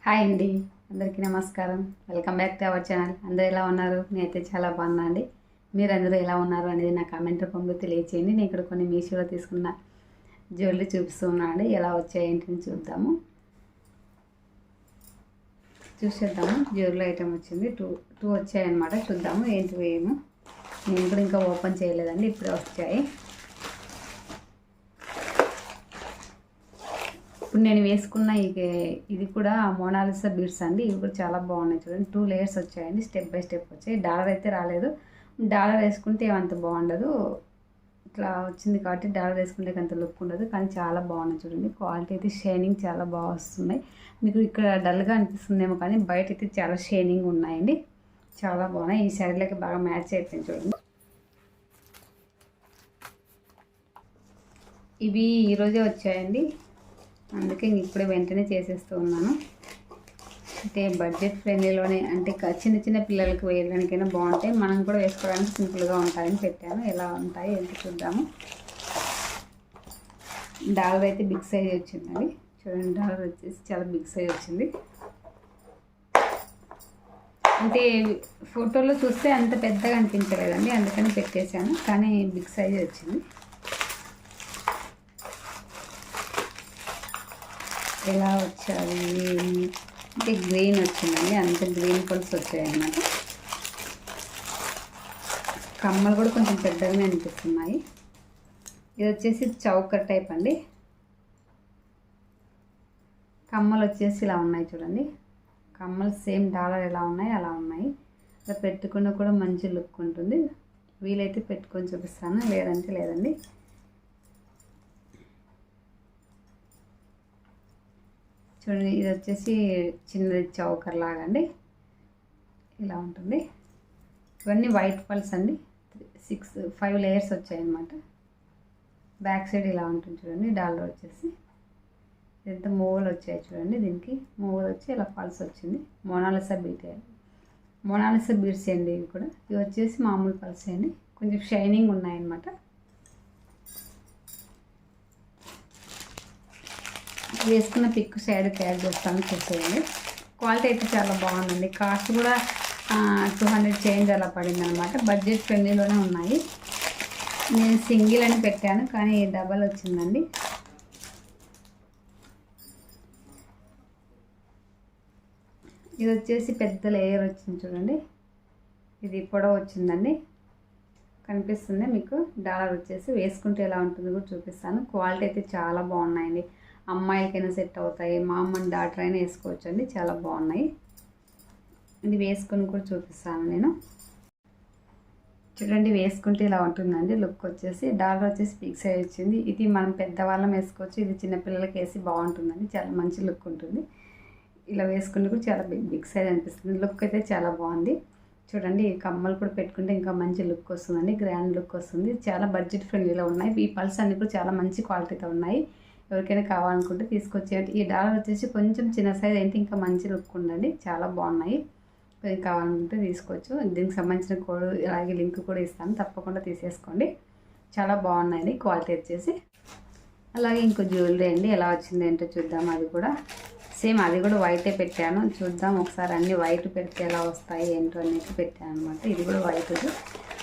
Hi అండి, అందరికీ నమస్కారం. Welcome back to our channel. అందరూ ఎలా ఉన్నారు? నేనైతే చాలా బాగున్నా అండి. మీరు అందరూ ఎలా ఉన్నారు అనేది నా కామెంట్ రూపంలో తెలియచేయండి. నేను ఇక్కడ కొన్ని మీషోలో తీసుకున్న జ్యువెలరీ చూపిస్తున్నాను. ఎలా వచ్చాయి ఏంటని చూసేద్దాము. జ్యువెలరీ ఐటమ్ వచ్చింది, టూ వచ్చాయన్నమాట. చూద్దాము ఏంటివి ఏమో. నేను కూడా ఇంకా ఓపెన్ చేయలేదండి, ఇప్పుడే వచ్చాయి. ఇప్పుడు నేను వేసుకున్న ఇది కూడా మోనాలిసా బీడ్స్ అండి. ఇవి కూడా చాలా బాగున్నాయి చూడండి. 2 లేయర్స్ వచ్చాయండి, స్టెప్ బై స్టెప్ వచ్చాయి. డాలర్ అయితే రాలేదు. డాలర్ వేసుకుంటే ఏమంత బాగుండదు, ఇట్లా వచ్చింది కాబట్టి డాలర్ వేసుకుంటే అంత లుక్ ఉండదు. కానీ చాలా బాగున్నాయి చూడండి. క్వాలిటీ అయితే షైనింగ్ చాలా బాగా వస్తున్నాయి. మీకు ఇక్కడ డల్గా అనిపిస్తుందేమో కానీ బయట అయితే చాలా షైనింగ్ ఉన్నాయండి. చాలా బాగున్నాయి. ఈ శారీలకి బాగా మ్యాచ్ అయిపోయింది చూడండి. ఇవి ఈరోజే వచ్చాయండి, అందుకే ఇప్పుడే వెంటనే చేసేస్తూ ఉన్నాను. అంటే బడ్జెట్ ఫ్రెండ్లీలోనే, అంటే చిన్న చిన్న పిల్లలకి వేయడానికైనా బాగుంటాయి, మనం కూడా వేసుకోవడానికి సింపుల్గా ఉంటాయని పెట్టాను. ఎలా ఉంటాయి ఎంత చూద్దాము. డాలర్ అయితే బిగ్ సైజ్ వచ్చిందండి చూడండి. డాలర్ వచ్చేసి చాలా బిగ్ సైజ్ వచ్చింది. అంటే ఫోటోలో చూస్తే అంత పెద్దగా అనిపించలేదండి, అందుకని పెట్టేశాను. కానీ బిగ్ సైజ్ వచ్చింది. ఎలా వచ్చాయి అంటే గ్రీన్ వచ్చిందండి, అంత గ్రీన్ పల్స్ వచ్చాయన్నమాట. కమ్మలు కూడా కొంచెం పెద్దగానే అనిపిస్తున్నాయి. ఇది వచ్చేసి చౌకర్ టైప్ అండి. కమ్మలు వచ్చేసి ఇలా ఉన్నాయి చూడండి. కమ్మలు సేమ్ డాలర్ ఎలా ఉన్నాయి అలా ఉన్నాయి. అలా పెట్టుకున్న కూడా మంచి లుక్ ఉంటుంది. వీలైతే పెట్టుకొని చూపిస్తాను, లేదంటే లేదండి. చూడండి, ఇది వచ్చేసి చిన్నది చౌకర్ లాగా అండి, ఇలా ఉంటుంది. ఇవన్నీ వైట్ పల్స్ అండి. 5 లేయర్స్ వచ్చాయన్నమాట. బ్యాక్ సైడ్ ఇలా ఉంటుంది చూడండి. డాలర్ వచ్చేసి ఇదంతా మూవలు వచ్చాయి చూడండి. దీనికి మూవలు వచ్చి ఇలా పల్స్ వచ్చింది. మోనాలిసా బీడ్స్ అండి ఇవి కూడా. ఇవి వచ్చేసి మామూలు పల్స్ అండి, కొంచెం షైనింగ్ ఉన్నాయన్నమాట. వేసుకున్న పిక్ సైడ్ తయారు చేస్తాను, చూసేయండి. క్వాలిటీ అయితే చాలా బాగుందండి. కాస్ట్ కూడా 200 చేంజ్ అలా పడింది అనమాట. బడ్జెట్ ఫ్రెండ్లీలోనే ఉన్నాయి. నేను సింగిల్ అని పెట్టాను కానీ డబల్ వచ్చిందండి. ఇది వచ్చేసి పెద్ద లేయర్ వచ్చింది చూడండి. ఇది పొడవు వచ్చిందండి, కనిపిస్తుంది మీకు. డాలర్ వచ్చేసి వేసుకుంటే ఎలా ఉంటుందో కూడా చూపిస్తాను. క్వాలిటీ అయితే చాలా బాగున్నాయండి. అమ్మాయిలకైనా సెట్ అవుతాయి, మా అమ్మ డాటర్ అయినా వేసుకోవచ్చు అండి. చాలా బాగున్నాయి. ఇది వేసుకొని కూడా చూపిస్తాను నేను. చూడండి, వేసుకుంటే ఇలా ఉంటుందండి లుక్ వచ్చేసి. డాలర్ వచ్చేసి బిగ్ సైజ్ వచ్చింది. ఇది మనం పెద్దవాళ్ళం వేసుకోవచ్చు, ఇది చిన్నపిల్లలకి వేసి బాగుంటుందండి. చాలా మంచి లుక్ ఉంటుంది. ఇలా వేసుకుంటే కూడా చాలా బిగ్ సైజ్ అనిపిస్తుంది. లుక్ అయితే చాలా బాగుంది చూడండి. ఈ కమ్మలు కూడా పెట్టుకుంటే ఇంకా మంచి లుక్ వస్తుందండి, గ్రాండ్ లుక్ వస్తుంది. చాలా బడ్జెట్ ఫ్రెండ్లీలో ఉన్నాయి. ఈ పల్స్ అన్ని కూడా చాలా మంచి క్వాలిటీతో ఉన్నాయి. ఎవరికైనా కావాలనుకుంటే తీసుకొచ్చేయండి. ఈ డాలర్ వచ్చేసి కొంచెం చిన్న సైజ్ అయితే ఇంకా మంచి లుక్ ఉందండి. చాలా బాగున్నాయి. కావాలనుకుంటే తీసుకోవచ్చు. దీనికి సంబంధించిన కోడ్ అలాగే లింక్ కూడా ఇస్తాను, తప్పకుండా తీసేసుకోండి. చాలా బాగున్నాయండి క్వాలిటీ వచ్చేసి. అలాగే ఇంకో జ్యువెలరీ అండి, ఎలా వచ్చింది ఏంటో చూద్దాం. అది కూడా సేమ్, అది కూడా వైటే పెట్టాను. చూద్దాం ఒకసారి. అన్ని వైట్ పెడితే ఎలా వస్తాయి ఏంటో అనేది పెట్టాను అనమాట. ఇది కూడా వైట్,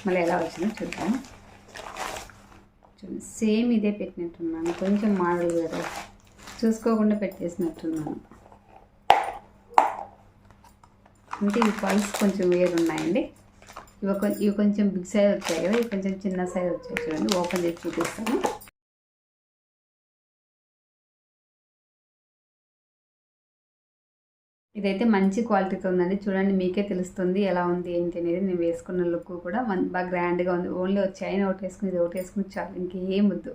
మళ్ళీ ఎలా వచ్చిందో చూద్దాము. సేమ్ ఇదే పెట్టినట్టున్నాను, కొంచెం మోడల్ వేరే చూసుకోకుండా పెట్టేసినట్టున్నాను. అంటే ఈ పల్స్ కొంచెం వేరున్నాయండి. ఇవి కొంచెం బిగ్ సైజ్ వచ్చాయి కదా, ఇవి కొంచెం చిన్న సైజ్ వచ్చాయి చూడండి. ఓపెన్ చేసి చూపిస్తాను. ఇదైతే మంచి క్వాలిటీతో ఉందండి. చూడండి, మీకే తెలుస్తుంది ఎలా ఉంది ఏంటి అనేది. నేను వేసుకున్న లుక్ కూడా బాగా గ్రాండ్గా ఉంది. ఓన్లీ చైన్ ఒకటి వేసుకుని ఇది ఒకటి వేసుకుని చాలు, ఇంకేం వద్దు.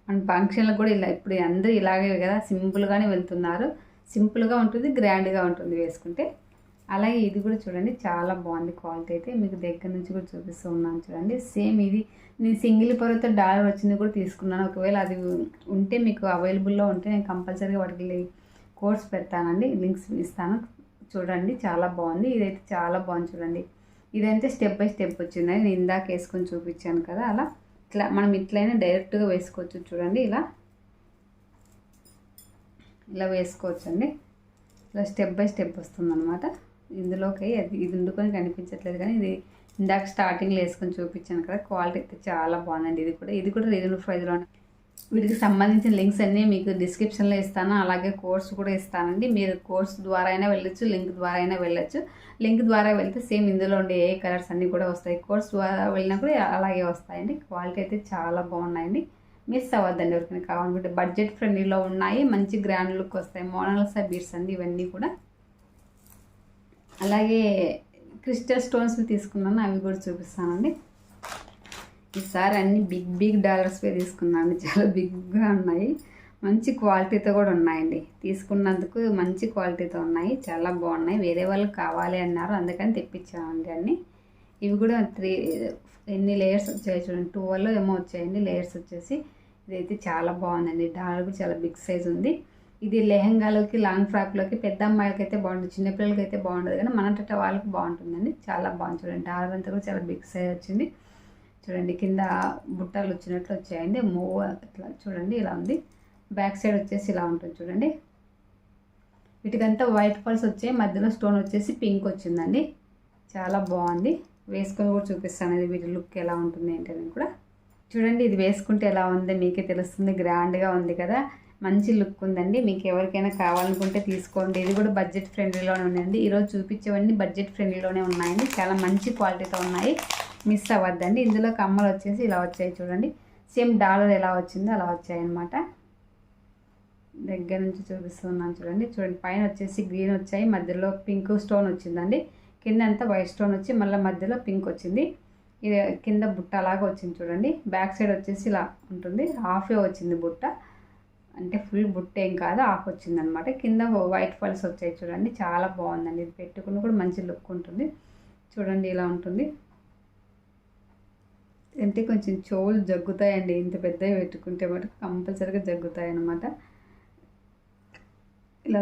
మన ఫంక్షన్లో కూడా ఇలా, ఇప్పుడు అందరూ ఇలాగే కదా సింపుల్గానే వెళ్తున్నారు. సింపుల్గా ఉంటుంది, గ్రాండ్గా ఉంటుంది వేసుకుంటే. అలాగే ఇది కూడా చూడండి, చాలా బాగుంది క్వాలిటీ అయితే. మీకు దగ్గర నుంచి కూడా చూపిస్తూ ఉన్నాను చూడండి. సేమ్ ఇది నేను సింగిల్ పొరతో డాలర్ వచ్చింది కూడా తీసుకున్నాను. ఒకవేళ అది ఉంటే మీకు అవైలబుల్లో ఉంటే నేను కంపల్సరీగా వాటికి కోర్స్ పెడతానండి, లింక్స్ ఇస్తాను చూడండి. చాలా బాగుంది. ఇదైతే చాలా బాగుంది చూడండి. ఇదైతే స్టెప్ బై స్టెప్ వచ్చింది. నేను ఇందాక వేసుకొని చూపించాను కదా, అలా ఇట్లా మనం ఇట్లయినా డైరెక్ట్గా వేసుకోవచ్చు చూడండి. ఇలా వేసుకోవచ్చు అండి. ఇలా స్టెప్ బై స్టెప్ వస్తుంది అనమాట. ఇందులోకి ఇది వండుకొని కనిపించట్లేదు కానీ ఇది ఇందాక స్టార్టింగ్లో వేసుకొని చూపించాను కదా, క్వాలిటీ అయితే చాలా బాగుందండి. ఇది కూడా రీజనబుల్ ప్రైస్లో. వీటికి సంబంధించిన లింక్స్ అన్నీ మీకు డిస్క్రిప్షన్లో ఇస్తాను, అలాగే కోర్స్ కూడా ఇస్తానండి. మీరు కోర్స్ ద్వారా అయినా వెళ్ళొచ్చు, లింక్ ద్వారా అయినా వెళ్ళొచ్చు. లింక్ ద్వారా వెళ్తే సేమ్ ఇందులో ఉండే ఏ కలర్స్ అన్నీ కూడా వస్తాయి. కోర్స్ ద్వారా వెళ్ళినా కూడా అలాగే వస్తాయండి. క్వాలిటీ అయితే చాలా బాగున్నాయండి, మిస్ అవ్వద్దండి. ఎవరికైనా కావాలనుకుంటే బడ్జెట్ ఫ్రెండ్లీలో ఉన్నాయి, మంచి గ్రాండ్ లుక్ వస్తాయి. మోనాలిసా బీడ్స్ అండి ఇవన్నీ కూడా. అలాగే క్రిస్టల్ స్టోన్స్ తీసుకున్నాను, అవి కూడా చూపిస్తానండి. ఈసారి అన్ని బిగ్ డాలర్స్వే తీసుకున్నాను, చాలా బిగ్గా ఉన్నాయి, మంచి క్వాలిటీతో కూడా ఉన్నాయండి. తీసుకున్నందుకు మంచి క్వాలిటీతో ఉన్నాయి, చాలా బాగున్నాయి. వేరే వాళ్ళకి కావాలి అన్నారు, అందుకని తెప్పించామండి అన్నీ. ఇవి కూడా ఎన్ని లేయర్స్ వచ్చాయి చూడండి, 12 ఏమో వచ్చాయండి లేయర్స్ వచ్చేసి. ఇదైతే చాలా బాగుందండి, డాలర్ కూడా చాలా బిగ్ సైజ్ ఉంది. ఇది లెహంగాలోకి, లాంగ్ ఫ్రాక్లోకి, పెద్ద అమ్మాయిలకి అయితే బాగుంటుంది, చిన్నపిల్లలకి అయితే బాగుంటుంది కానీ మనట వాళ్ళకి బాగుంటుందండి. చాలా బాగుంది చూడండి, డాలర్ అంతా కూడా చాలా బిగ్ సైజ్ వచ్చింది. చూడండి కింద బుట్టలు వచ్చినట్లు వచ్చాయండి, మూవ్ అట్లా చూడండి ఇలా ఉంది. బ్యాక్ సైడ్ వచ్చేసి ఇలా ఉంటుంది చూడండి. వీటికంతా వైట్ పల్స్ వచ్చాయి, మధ్యలో స్టోన్ వచ్చేసి పింక్ వచ్చిందండి. చాలా బాగుంది, వేసుకొని కూడా చూపిస్తాను ఇది వీటి లుక్ ఎలా ఉంటుంది ఏంటని కూడా. చూడండి ఇది వేసుకుంటే ఎలా ఉంది మీకే తెలుస్తుంది, గ్రాండ్గా ఉంది కదా, మంచి లుక్ ఉందండి. మీకు ఎవరికైనా కావాలనుకుంటే తీసుకోండి. ఇది కూడా బడ్జెట్ ఫ్రెండ్లీలోనే ఉందండి. ఈరోజు చూపించేవన్నీ బడ్జెట్ ఫ్రెండ్లీలోనే ఉన్నాయండి, చాలా మంచి క్వాలిటీతో ఉన్నాయి, మిస్ అవ్వద్దండి. ఇందులో కమ్మలు వచ్చేసి ఇలా వచ్చాయి చూడండి, సేమ్ డాలర్ ఎలా వచ్చిందో అలా వచ్చాయి అన్నమాట. దగ్గర నుంచి చూపిస్తున్నాను చూడండి. పైన వచ్చేసి గ్రీన్ వచ్చాయి, మధ్యలో పింక్ స్టోన్ వచ్చిందండి, కింద అంతా వైట్ స్టోన్ వచ్చి మళ్ళీ మధ్యలో పింక్ వచ్చింది. ఇది కింద బుట్ట అలాగా వచ్చింది చూడండి. బ్యాక్ సైడ్ వచ్చేసి ఇలా ఉంటుంది, హాఫే వచ్చింది బుట్ట, అంటే ఫుల్ బుట్ట ఏం కాదు, హాఫ్ వచ్చింది అనమాట. కింద వైట్ పల్స్ వచ్చాయి చూడండి, చాలా బాగుందండి. ఇది పెట్టుకుని కూడా మంచి లుక్ ఉంటుంది చూడండి, ఇలా ఉంటుంది. అంటే కొంచెం చెవులు జగ్గుతాయండి, ఇంత పెద్దవి పెట్టుకుంటే మటుకు కంపల్సరీగా జగ్గుతాయి అన్నమాట. ఇలా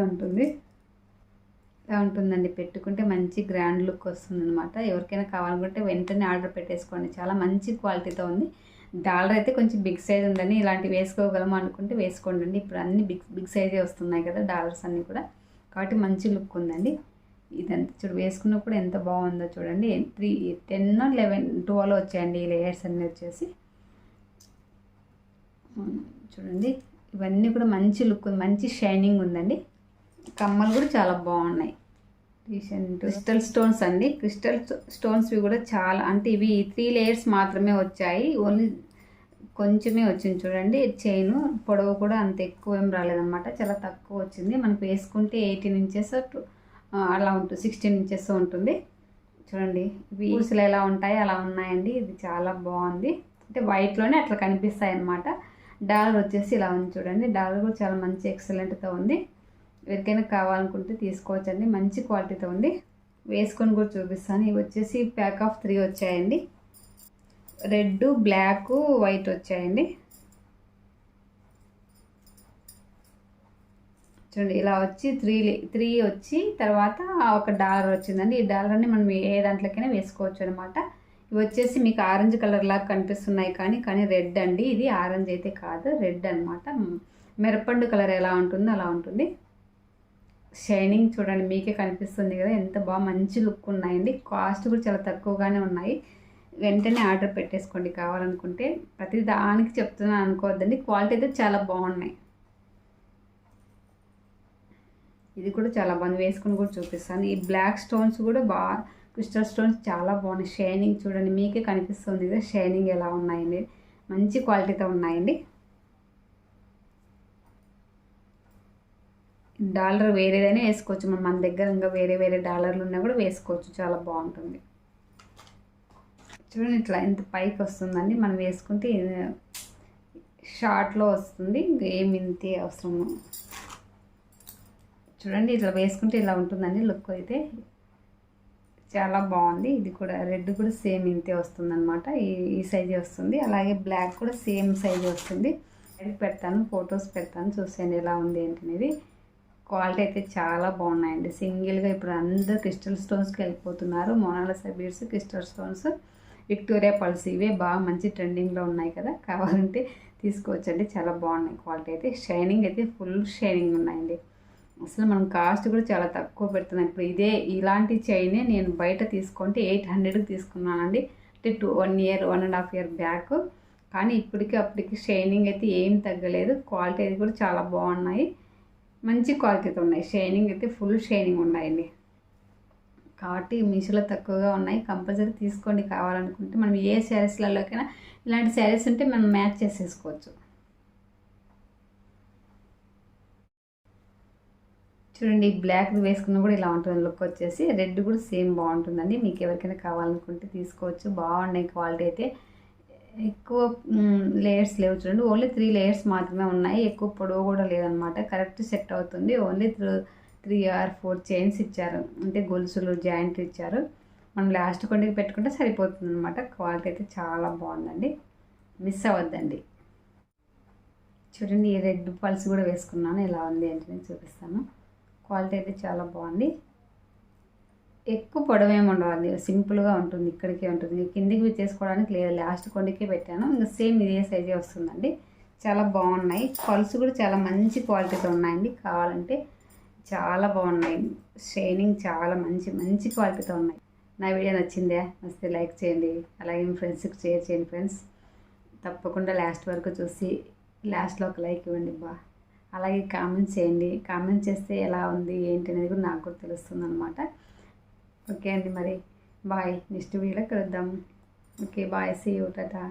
ఉంటుందండి, పెట్టుకుంటే మంచి గ్రాండ్ లుక్ వస్తుంది అనమాట. ఎవరికైనా కావాలనుకుంటే వెంటనే ఆర్డర్ పెట్టేసుకోండి, చాలా మంచి క్వాలిటీతో ఉంది. డాలర్ అయితే కొంచెం బిగ్ సైజ్ ఉందని ఇలాంటివి వేసుకోగలము అనుకుంటే వేసుకోండి. ఇప్పుడు అన్ని బిగ్ సైజే వస్తున్నాయి కదా డాలర్స్ అన్నీ కూడా, కాబట్టి మంచి లుక్ ఉందండి. ఇదంతా వేసుకున్నా కూడా ఎంత బాగుందో చూడండి. 10, 11, 12 వచ్చాయండి ఈ లేయర్స్ అన్నీ వచ్చేసి. చూడండి ఇవన్నీ కూడా మంచి లుక్, మంచి షైనింగ్ ఉందండి. కమ్మలు కూడా చాలా బాగున్నాయి. క్రిస్టల్ స్టోన్స్ అండి, క్రిస్టల్ స్టోన్స్వి కూడా చాలా, అంటే ఇవి 3 లేయర్స్ మాత్రమే వచ్చాయి, ఓన్లీ కొంచెమే వచ్చింది చూడండి. చైన్ పొడవు కూడా అంత ఎక్కువ ఏం రాలేదన్నమాట, చాలా తక్కువ వచ్చింది. మనకు వేసుకుంటే 18 ఇంచెస్ అలా ఉంటుంది, 16 ఇంచెస్ ఉంటుంది చూడండి. ఇవి ఊసులు ఎలా ఉంటాయి అలా ఉన్నాయండి. ఇది చాలా బాగుంది, అంటే వైట్లోనే అట్లా కనిపిస్తాయి అన్నమాట. డాలర్ వచ్చేసి ఇలా ఉంది చూడండి, డాలర్ కూడా చాలా మంచి ఎక్సలెంట్తో ఉంది. ఎవరికైనా కావాలనుకుంటే తీసుకోవచ్చండి, మంచి క్వాలిటీతో ఉంది. వేసుకొని కూడా చూపిస్తాను. ఇవి వచ్చేసి ప్యాక్ ఆఫ్ 3 వచ్చాయండి, రెడ్, బ్లాక్, వైట్ వచ్చాయండి. చూడండి ఇలా వచ్చి 3 వచ్చి తర్వాత ఒక డాలర్ వచ్చిందండి. ఈ డాలర్ని మనం ఏ దాంట్లోకైనా వేసుకోవచ్చు అనమాట. ఇవి వచ్చేసి మీకు ఆరెంజ్ కలర్ లాగా కనిపిస్తున్నాయి కానీ రెడ్ అండి, ఇది ఆరెంజ్ అయితే కాదు, రెడ్ అనమాట. మిరపండు కలర్ ఎలా ఉంటుందో అలా ఉంటుంది. షైనింగ్ చూడండి మీకే కనిపిస్తుంది కదా, ఎంత బాగా మంచి లుక్ ఉన్నాయండి. కాస్ట్ కూడా చాలా తక్కువగానే ఉన్నాయి. వెంటనే ఆర్డర్ పెట్టేసుకోండి కావాలనుకుంటే. ప్రతి దానికి చెప్తున్నాను అనుకోవద్దండి, క్వాలిటీ అయితే చాలా బాగున్నాయి. ఇది కూడా చాలా బాగుంది, వేసుకుని కూడా చూపిస్తాను. ఈ బ్లాక్ స్టోన్స్ కూడా బాగా, క్రిస్టల్ స్టోన్స్ చాలా బాగున్నాయి. షైనింగ్ చూడండి మీకే కనిపిస్తుంది కదా, షైనింగ్ ఎలా ఉన్నాయండి, మంచి క్వాలిటీతో ఉన్నాయండి. డాలర్ వేరేదైనా వేసుకోవచ్చు, మన దగ్గర ఇంకా వేరే డాలర్లు ఉన్నా కూడా వేసుకోవచ్చు, చాలా బాగుంటుంది. చూడండి ఇట్లా ఎంత పైకి వస్తుందండి, మనం వేసుకుంటే షార్ట్లో వస్తుంది, ఏమి ఇంతే అవసరము. చూడండి ఇట్లా వేసుకుంటే ఇలా ఉంటుందండి లుక్ అయితే, చాలా బాగుంది. ఇది కూడా రెడ్ కూడా సేమ్ ఇంతే వస్తుంది అనమాట, ఈ సైజే వస్తుంది. అలాగే బ్లాక్ కూడా సేమ్ సైజ్ వస్తుంది. పెడతాను, ఫొటోస్ పెడతాను, చూసేయండి ఎలా ఉంది ఏంటనేది. క్వాలిటీ అయితే చాలా బాగున్నాయండి. సింగిల్గా ఇప్పుడు అందరూ క్రిస్టల్ స్టోన్స్కి వెళ్ళిపోతున్నారు. Mona Lisa beads, crystal stones, Victoria pearls ఇవే బాగా మంచి ట్రెండింగ్లో ఉన్నాయి కదా, కావాలంటే తీసుకోవచ్చండి, చాలా బాగున్నాయి. క్వాలిటీ అయితే షైనింగ్ అయితే ఫుల్ షైనింగ్ ఉన్నాయండి. అసలు మనం కాస్ట్ కూడా చాలా తక్కువ పెడుతున్నాం. ఇప్పుడు ఇలాంటి చైనే నేను బయట తీసుకుంటే 800కి తీసుకున్నానండి. అంటే 1 ఇయర్ 1.5 ఇయర్ బ్యాక్. కానీ అప్పటికి షైనింగ్ అయితే ఏం తగ్గలేదు. క్వాలిటీ అయితే కూడా చాలా బాగున్నాయి, మంచి క్వాలిటీతో ఉన్నాయి. షైనింగ్ అయితే ఫుల్ షైనింగ్ ఉన్నాయండి. కాబట్టి మీషోలో తక్కువగా ఉన్నాయి, కంపల్సరీ తీసుకోండి. కావాలనుకుంటే మనం ఏ శారీస్లలోకైనా ఇలాంటి శారీస్ ఉంటే మనం మ్యాచ్ చేసేసుకోవచ్చు. చూడండి, బ్లాక్ వేసుకున్న కూడా ఇలా ఉంటుంది లుక్ వచ్చేసి. రెడ్ కూడా సేమ్ బాగుంటుందండి. మీకు ఎవరికైనా కావాలనుకుంటే తీసుకోవచ్చు. బాగున్నాయి క్వాలిటీ అయితే. ఎక్కువ లేయర్స్ లేవు చూడండి, ఓన్లీ 3 లేయర్స్ మాత్రమే ఉన్నాయి. ఎక్కువ పొడవు కూడా లేదనమాట, కరెక్ట్ సెట్ అవుతుంది. ఓన్లీ 3 or 4 చైన్స్ ఇచ్చారు, అంటే గొలుసులు జాయింట్ ఇచ్చారు. మనం లాస్ట్ కొండికి పెట్టుకుంటే సరిపోతుంది అనమాట. క్వాలిటీ అయితే చాలా బాగుందండి, మిస్ అవ్వద్దండి. చూడండి, ఈ రెడ్ పల్స్ కూడా వేసుకున్నాను, ఎలా ఉంది అంటే నేను చూపిస్తాను. క్వాలిటీ అయితే చాలా బాగుంది. ఎక్కువ పొడవేమి ఉండదు, సింపుల్గా ఉంటుంది. ఇక్కడికే ఉంటుంది, కిందికి చేసుకోవడానికి లేదు, లాస్ట్ కొండికే పెట్టాను. ఇంకా సేమ్ ఇదే సైజే వస్తుందండి. చాలా బాగున్నాయి. పల్స్ కూడా చాలా మంచి క్వాలిటీతో ఉన్నాయండి. కావాలంటే చాలా బాగున్నాయి. షైనింగ్ చాలా మంచి క్వాలిటీతో ఉన్నాయి. నా వీడియో నచ్చిందే, నచ్చితే లైక్ చేయండి. అలాగే మీ ఫ్రెండ్స్కి షేర్ చేయండి ఫ్రెండ్స్. తప్పకుండా లాస్ట్ వరకు చూసి లాస్ట్లో ఒక లైక్ ఇవ్వండి అలాగే కామెంట్ చేయండి. కామెంట్ చేస్తే ఎలా ఉంది ఏంటి అనేది కూడా నాకు కూడా తెలుస్తుంది అనమాట. ఓకే అండి, మరి బాయ్. నెక్స్ట్ వీడియోలో కలుద్దాం. Okay bye, see you, Tata.